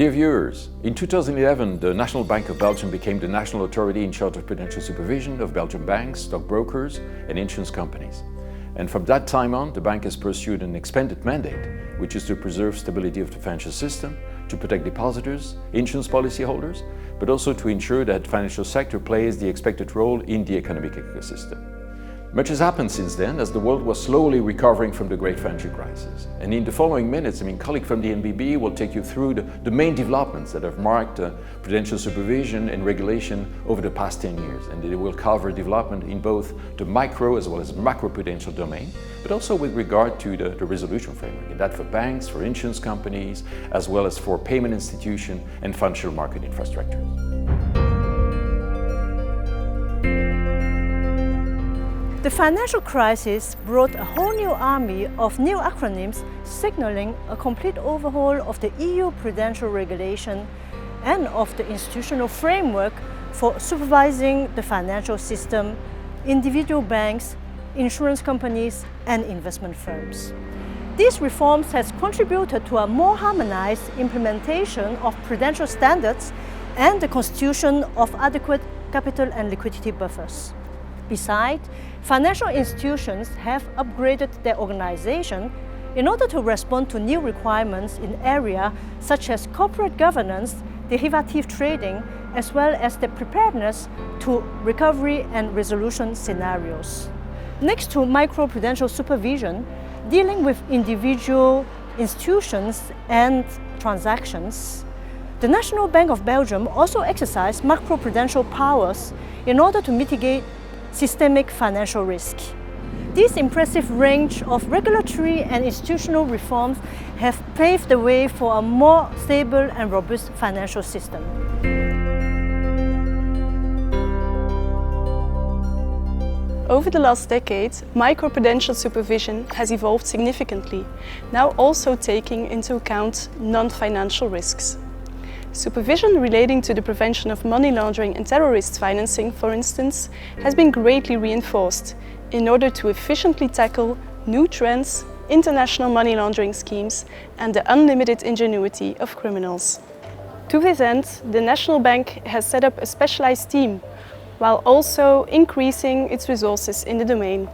Dear viewers, in 2011, the National Bank of Belgium became the national authority in charge of prudential supervision of Belgian banks, stockbrokers, and insurance companies. And from that time on, the bank has pursued an expanded mandate, which is to preserve stability of the financial system, to protect depositors, insurance policyholders, but also to ensure that the financial sector plays the expected role in the economic ecosystem. Much has happened since then, as the world was slowly recovering from the great financial crisis. And in the following minutes, colleague from the NBB will take you through the main developments that have marked prudential supervision and regulation over the past 10 years. And they will cover development in both the micro as well as macroprudential domain, but also with regard to the resolution framework, and that for banks, for insurance companies, as well as for payment institutions and financial market infrastructures. The financial crisis brought a whole new army of new acronyms signaling a complete overhaul of the EU prudential regulation and of the institutional framework for supervising the financial system, individual banks, insurance companies and investment firms. These reforms have contributed to a more harmonized implementation of prudential standards and the constitution of adequate capital and liquidity buffers. Besides, financial institutions have upgraded their organization in order to respond to new requirements in areas such as corporate governance, derivative trading, as well as the preparedness to recovery and resolution scenarios. Next to microprudential supervision, dealing with individual institutions and transactions, the National Bank of Belgium also exercised macroprudential powers in order to mitigate systemic financial risk. This impressive range of regulatory and institutional reforms have paved the way for a more stable and robust financial system. Over the last decade, microprudential supervision has evolved significantly, now also taking into account non-financial risks. Supervision relating to the prevention of money laundering and terrorist financing, for instance, has been greatly reinforced in order to efficiently tackle new trends, international money laundering schemes and the unlimited ingenuity of criminals. To this end, the National Bank has set up a specialized team, while also increasing its resources in the domain.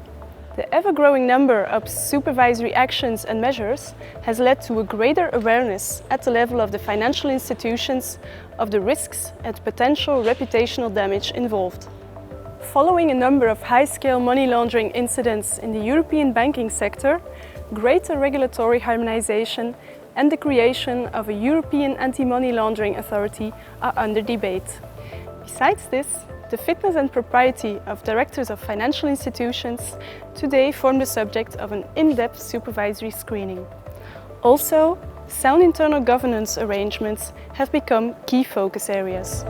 The ever-growing number of supervisory actions and measures has led to a greater awareness at the level of the financial institutions of the risks and potential reputational damage involved. Following a number of high-scale money laundering incidents in the European banking sector, greater regulatory harmonization and the creation of a European anti-money laundering authority are under debate. Besides this, the fitness and propriety of directors of financial institutions today form the subject of an in-depth supervisory screening. Also, sound internal governance arrangements have become key focus areas.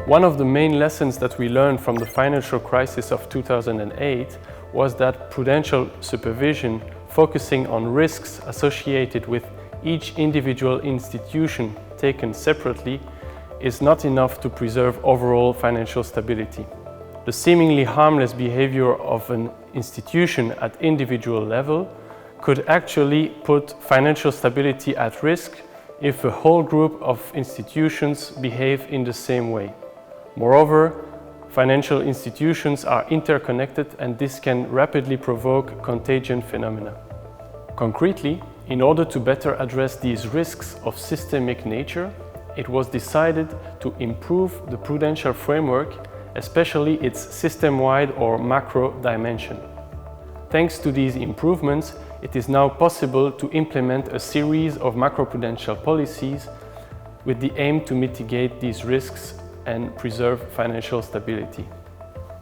One of the main lessons that we learned from the financial crisis of 2008 was that prudential supervision, focusing on risks associated with each individual institution taken separately, is not enough to preserve overall financial stability. The seemingly harmless behavior of an institution at individual level could actually put financial stability at risk if a whole group of institutions behave in the same way. Moreover, financial institutions are interconnected and this can rapidly provoke contagion phenomena. Concretely, in order to better address these risks of systemic nature, it was decided to improve the prudential framework, especially its system-wide or macro dimension. Thanks to these improvements, it is now possible to implement a series of macroprudential policies with the aim to mitigate these risks and preserve financial stability.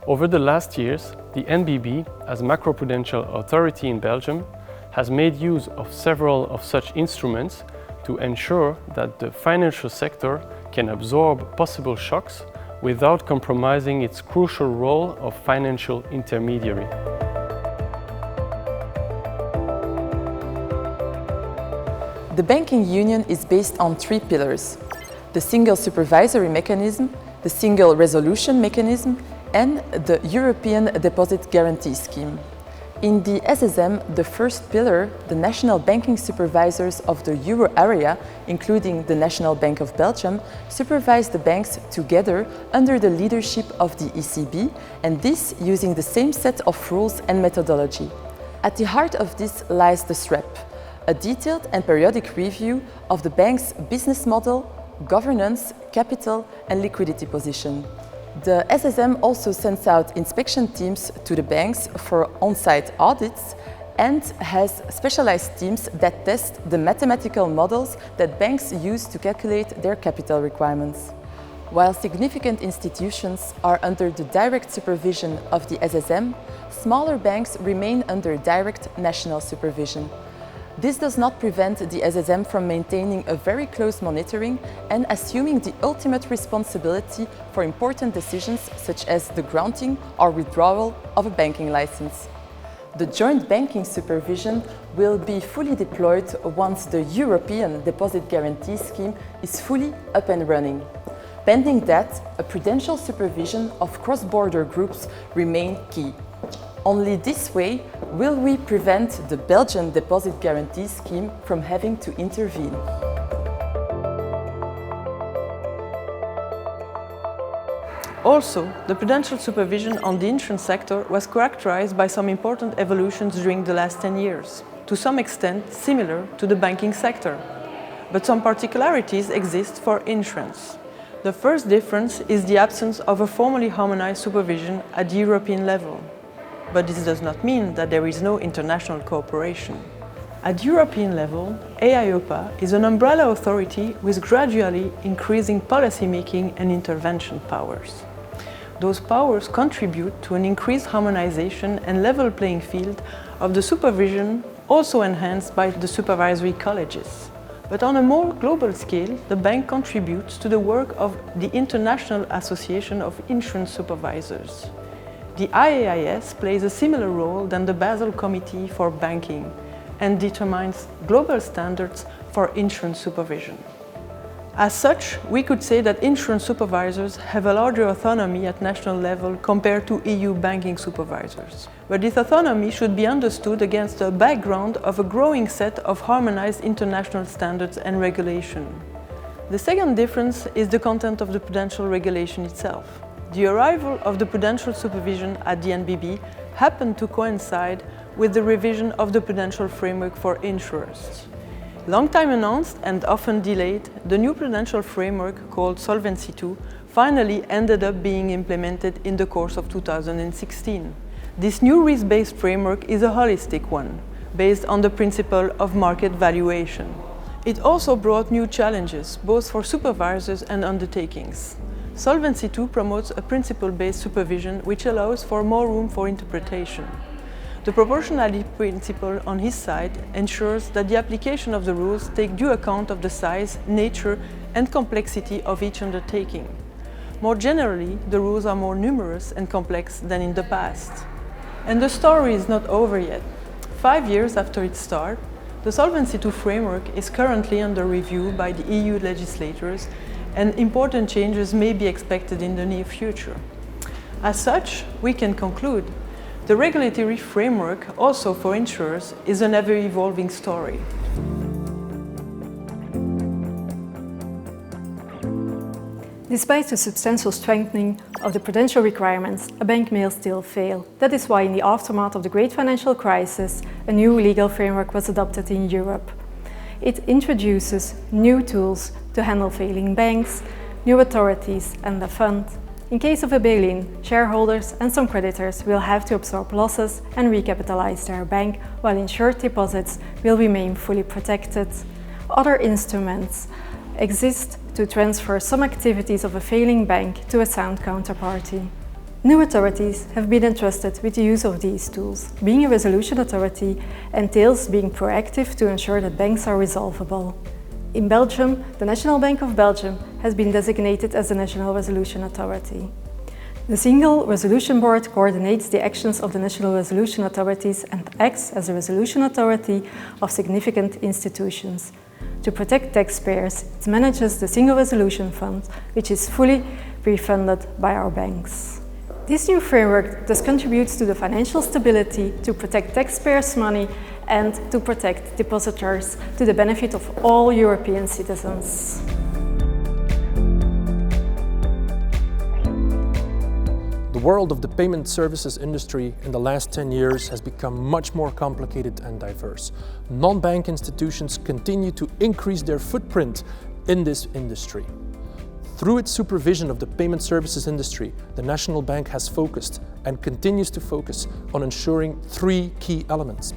Over the last years, the NBB, as macroprudential authority in Belgium, has made use of several of such instruments to ensure that the financial sector can absorb possible shocks without compromising its crucial role of financial intermediary. The banking union is based on three pillars: the single supervisory mechanism, the single resolution mechanism, and the European Deposit Guarantee Scheme. In the SSM, the first pillar, the national banking supervisors of the euro area, including the National Bank of Belgium, supervise the banks together under the leadership of the ECB, and this using the same set of rules and methodology. At the heart of this lies the SREP, a detailed and periodic review of the bank's business model, governance, capital and liquidity position. The SSM also sends out inspection teams to the banks for on-site audits and has specialized teams that test the mathematical models that banks use to calculate their capital requirements. While significant institutions are under the direct supervision of the SSM, smaller banks remain under direct national supervision. This does not prevent the SSM from maintaining a very close monitoring and assuming the ultimate responsibility for important decisions such as the granting or withdrawal of a banking license. The joint banking supervision will be fully deployed once the European Deposit Guarantee Scheme is fully up and running. Pending that, a prudential supervision of cross-border groups remain key. Only this way will we prevent the Belgian Deposit Guarantee Scheme from having to intervene. Also, the prudential supervision on the insurance sector was characterized by some important evolutions during the last 10 years, to some extent similar to the banking sector. But some particularities exist for insurance. The first difference is the absence of a formally harmonized supervision at the European level. But this does not mean that there is no international cooperation. At European level, EIOPA is an umbrella authority with gradually increasing policy-making and intervention powers. Those powers contribute to an increased harmonization and level playing field of the supervision, also enhanced by the supervisory colleges. But on a more global scale, the bank contributes to the work of the International Association of Insurance Supervisors. The IAIS plays a similar role than the Basel Committee for Banking and determines global standards for insurance supervision. As such, we could say that insurance supervisors have a larger autonomy at national level compared to EU banking supervisors. But this autonomy should be understood against the background of a growing set of harmonized international standards and regulation. The second difference is the content of the prudential regulation itself. The arrival of the prudential supervision at the NBB happened to coincide with the revision of the prudential framework for insurers. Long time announced and often delayed, the new prudential framework called Solvency II finally ended up being implemented in the course of 2016. This new risk-based framework is a holistic one, based on the principle of market valuation. It also brought new challenges, both for supervisors and undertakings. Solvency II promotes a principle-based supervision which allows for more room for interpretation. The proportionality principle on his side ensures that the application of the rules take due account of the size, nature and complexity of each undertaking. More generally, the rules are more numerous and complex than in the past. And the story is not over yet. 5 years after its start, the Solvency II framework is currently under review by the EU legislators and important changes may be expected in the near future. As such, we can conclude the regulatory framework, also for insurers, is an ever-evolving story. Despite the substantial strengthening of the prudential requirements, a bank may still fail. That is why in the aftermath of the great financial crisis, a new legal framework was adopted in Europe. It introduces new tools to handle failing banks, new authorities and the fund. In case of a bail-in, shareholders and some creditors will have to absorb losses and recapitalize their bank, while insured deposits will remain fully protected. Other instruments exist to transfer some activities of a failing bank to a sound counterparty. New authorities have been entrusted with the use of these tools. Being a resolution authority entails being proactive to ensure that banks are resolvable. In Belgium, the National Bank of Belgium has been designated as the National Resolution Authority. The Single Resolution Board coordinates the actions of the National Resolution Authorities and acts as a resolution authority of significant institutions. To protect taxpayers, it manages the Single Resolution Fund, which is fully pre-funded by our banks. This new framework thus contributes to the financial stability, to protect taxpayers' money and to protect depositors to the benefit of all European citizens. The world of the payment services industry in the last 10 years has become much more complicated and diverse. Non-bank institutions continue to increase their footprint in this industry. Through its supervision of the payment services industry, the National Bank has focused and continues to focus on ensuring three key elements.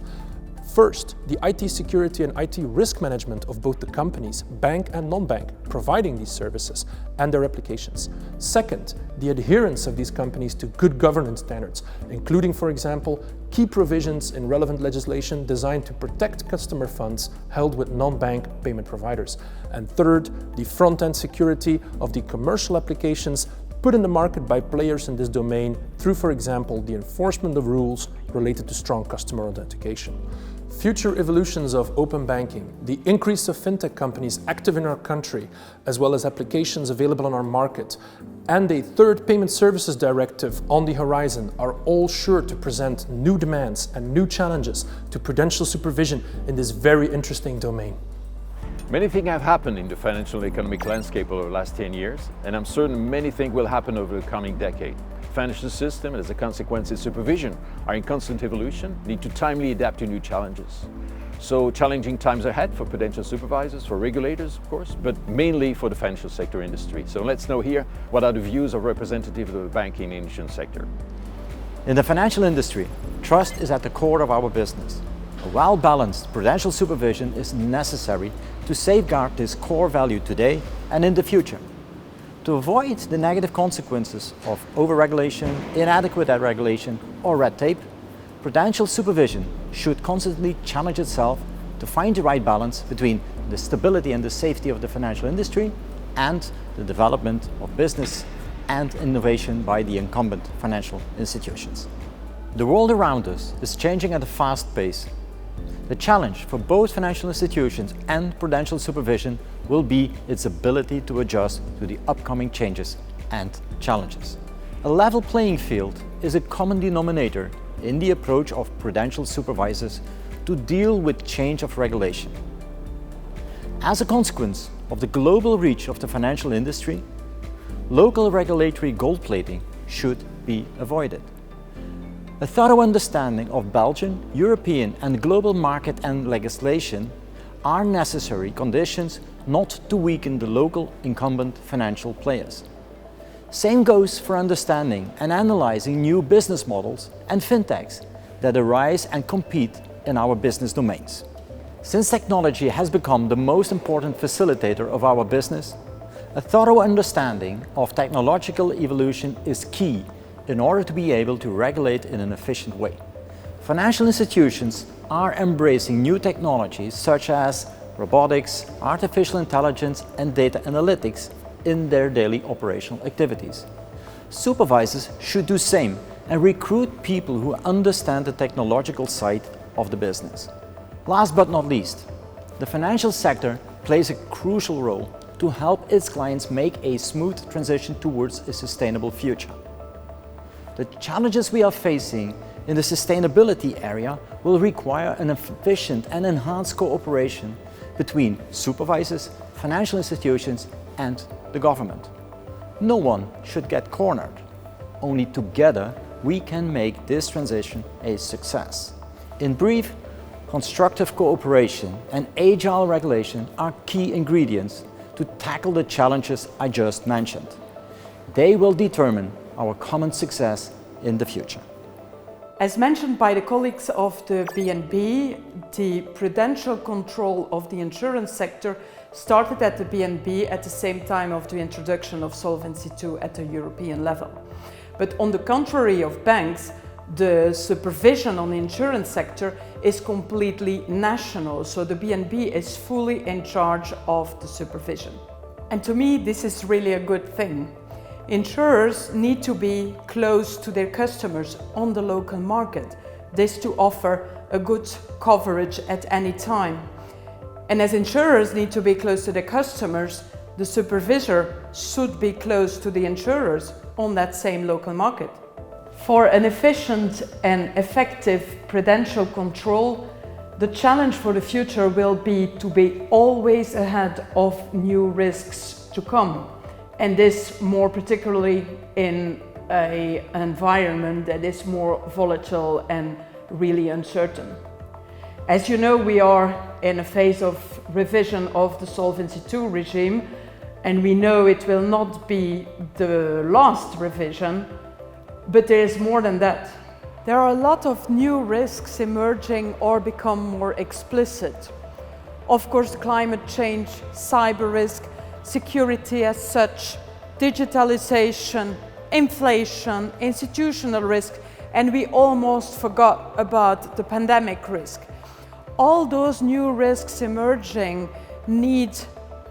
First, the IT security and IT risk management of both the companies, bank and non-bank, providing these services and their applications. Second, the adherence of these companies to good governance standards, including, for example, key provisions in relevant legislation designed to protect customer funds held with non-bank payment providers. And third, the front-end security of the commercial applications put in the market by players in this domain through, for example, the enforcement of rules related to strong customer authentication. Future evolutions of open banking, the increase of fintech companies active in our country, as well as applications available on our market, and a third payment services directive on the horizon are all sure to present new demands and new challenges to prudential supervision in this very interesting domain. Many things have happened in the financial and economic landscape over the last 10 years, and I'm certain many things will happen over the coming decade. Financial system and as a consequence its supervision are in constant evolution, need to timely adapt to new challenges. So challenging times ahead for prudential supervisors, for regulators of course, but mainly for the financial sector industry. So let's know here what are the views of representatives of the banking and insurance sector. In the financial industry, trust is at the core of our business. A well-balanced prudential supervision is necessary to safeguard this core value today and in the future. To avoid the negative consequences of over-regulation, inadequate regulation or red tape, prudential supervision should constantly challenge itself to find the right balance between the stability and the safety of the financial industry and the development of business and innovation by the incumbent financial institutions. The world around us is changing at a fast pace. The challenge for both financial institutions and prudential supervision will be its ability to adjust to the upcoming changes and challenges. A level playing field is a common denominator in the approach of prudential supervisors to deal with change of regulation. As a consequence of the global reach of the financial industry, local regulatory gold plating should be avoided. A thorough understanding of Belgian, European and global market and legislation are necessary conditions not to weaken the local incumbent financial players. Same goes for understanding and analyzing new business models and fintechs that arise and compete in our business domains. Since technology has become the most important facilitator of our business, a thorough understanding of technological evolution is key in order to be able to regulate in an efficient way. Financial institutions are embracing new technologies such as robotics, artificial intelligence and data analytics in their daily operational activities. Supervisors should do the same and recruit people who understand the technological side of the business. Last but not least, the financial sector plays a crucial role to help its clients make a smooth transition towards a sustainable future. The challenges we are facing in the sustainability area will require an efficient and enhanced cooperation between supervisors, financial institutions and the government. No one should get cornered. Only together we can make this transition a success. In brief, constructive cooperation and agile regulation are key ingredients to tackle the challenges I just mentioned. They will determine our common success in the future. As mentioned by the colleagues of the BNB, the prudential control of the insurance sector started at the BNB at the same time of the introduction of Solvency II at the European level. But on the contrary of banks, the supervision on the insurance sector is completely national, so the BNB is fully in charge of the supervision. And to me, this is really a good thing. Insurers need to be close to their customers on the local market, this to offer a good coverage at any time. And as insurers need to be close to their customers, the supervisor should be close to the insurers on that same local market. For an efficient and effective prudential control, the challenge for the future will be to be always ahead of new risks to come, and this more particularly in an environment that is more volatile and really uncertain. As you know, we are in a phase of revision of the Solvency II regime, and we know it will not be the last revision, but there is more than that. There are a lot of new risks emerging or become more explicit. Of course, climate change, cyber risk, security as such, digitalization, inflation, institutional risk, and we almost forgot about the pandemic risk. All those new risks emerging need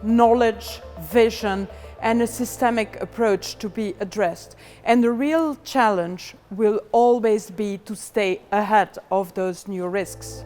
knowledge, vision, and a systemic approach to be addressed. And the real challenge will always be to stay ahead of those new risks.